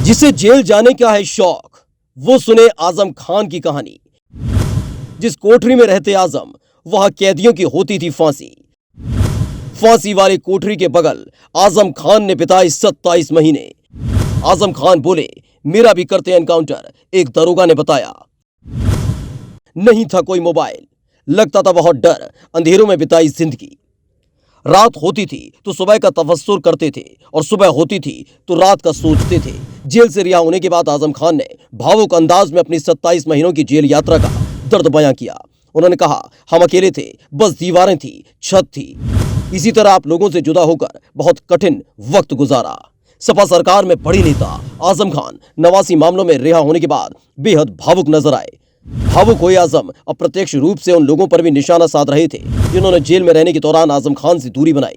जिसे जेल जाने का है शौक, वो सुने आजम खान की कहानी। जिस कोठरी में रहते आजम, वहां कैदियों की होती थी फांसी। फांसी वाली कोठरी के बगल आजम खान ने बिताए 27 महीने। आजम खान बोले, मेरा भी करते एनकाउंटर। एक दरोगा ने बताया। नहीं था कोई मोबाइल, लगता था बहुत डर। अंधेरों में बिताई जिंदगी। रात होती थी तो सुबह का तवस्सुर करते थे और सुबह होती थी तो रात का सोचते थे। जेल से रिहा होने के बाद आजम खान ने भावुक अंदाज में अपनी 27 महीनों की जेल यात्रा का दर्द बयां किया। उन्होंने कहा, हम अकेले थे, बस दीवारें थी, छत थी। इसी तरह आप लोगों से जुदा होकर बहुत कठिन वक्त गुजारा। सपा सरकार में बड़ी नेता आजम खान 89 मामलों में रिहा होने के बाद बेहद भावुक नजर आए। भावुक हुए आजम अप्रत्यक्ष रूप से उन लोगों पर भी निशाना साध रहे थे जिन्होंने जेल में रहने के दौरान आजम खान से दूरी बनाई।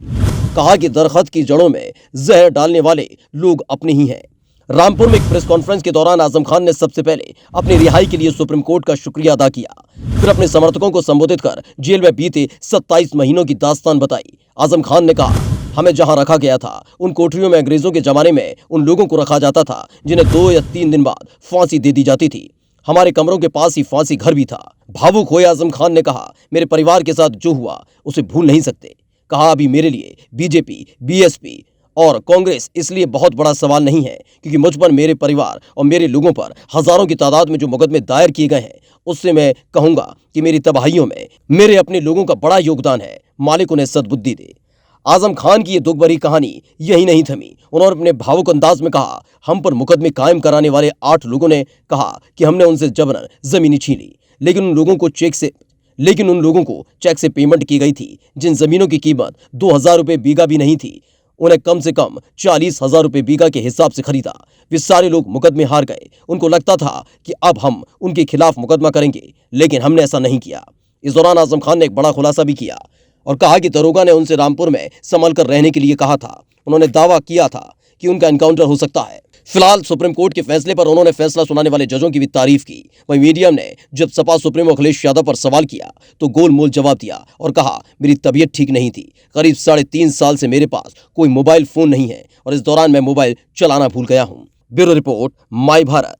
कहा कि दरख्त की जड़ों में जहर डालने वाले लोग अपने ही हैं। रामपुर में एक प्रेस कॉन्फ्रेंस के दौरान आजम खान ने सबसे पहले अपनी रिहाई के लिए सुप्रीम कोर्ट का शुक्रिया अदा किया। फिर अपने समर्थकों को संबोधित कर जेल में बीते 27 महीनों की दास्तान बताई। आजम खान ने कहा, हमें जहां रखा गया था उन कोठरियों में अंग्रेजों के जमाने में उन लोगों को रखा जाता था जिन्हें 2 या 3 दिन बाद फांसी दे दी जाती थी। हमारे कमरों के पास ही फांसी घर भी था। भावुक हुए आजम खान ने कहा, मेरे परिवार के साथ जो हुआ उसे भूल नहीं सकते। कहा, अभी मेरे लिए बीजेपी, बीएसपी और कांग्रेस इसलिए बहुत बड़ा सवाल नहीं है क्योंकि मुझ पर, मेरे परिवार और मेरे लोगों पर हजारों की तादाद में जो मुकदमे दायर किए गए हैं, उससे मैं कहूंगा कि मेरी तबाहियों में मेरे अपने लोगों का बड़ा योगदान है। मालिक उन्हें सद्बुद्धि दे। आजम खान की ये दुख भरी कहानी यही नहीं थमी। उन्होंने अपने भावुक अंदाज में कहा, हम पर मुकदमे कायम कराने वाले 8 लोगों ने कहा कि हमने उनसे जबरन जमीनें छीनी, लेकिन उन लोगों को चेक से पेमेंट की गई थी। जिन जमीनों की कीमत 2000 रुपये बीघा भी नहीं थी, उन्हें कम से कम 40,000 रुपये बीघा के हिसाब से खरीदा। वे सारे लोग मुकदमे हार गए। उनको लगता था कि अब हम उनके खिलाफ मुकदमा करेंगे, लेकिन हमने ऐसा नहीं किया। इस दौरान आजम खान ने एक बड़ा खुलासा भी किया और कहा कि दरोगा ने उनसे रामपुर में संभल कर रहने के लिए कहा था। उन्होंने दावा किया था कि उनका एनकाउंटर हो सकता है। फिलहाल सुप्रीम कोर्ट के फैसले पर उन्होंने फैसला सुनाने वाले जजों की भी तारीफ की। वहीं मीडियम ने जब सपा सुप्रीमो अखिलेश यादव पर सवाल किया तो गोलमोल जवाब दिया और कहा, मेरी तबीयत ठीक नहीं थी। करीब 3.5 साल से मेरे पास कोई मोबाइल फोन नहीं है और इस दौरान मैं मोबाइल चलाना भूल गया हूं। Bureau report, my Bharat.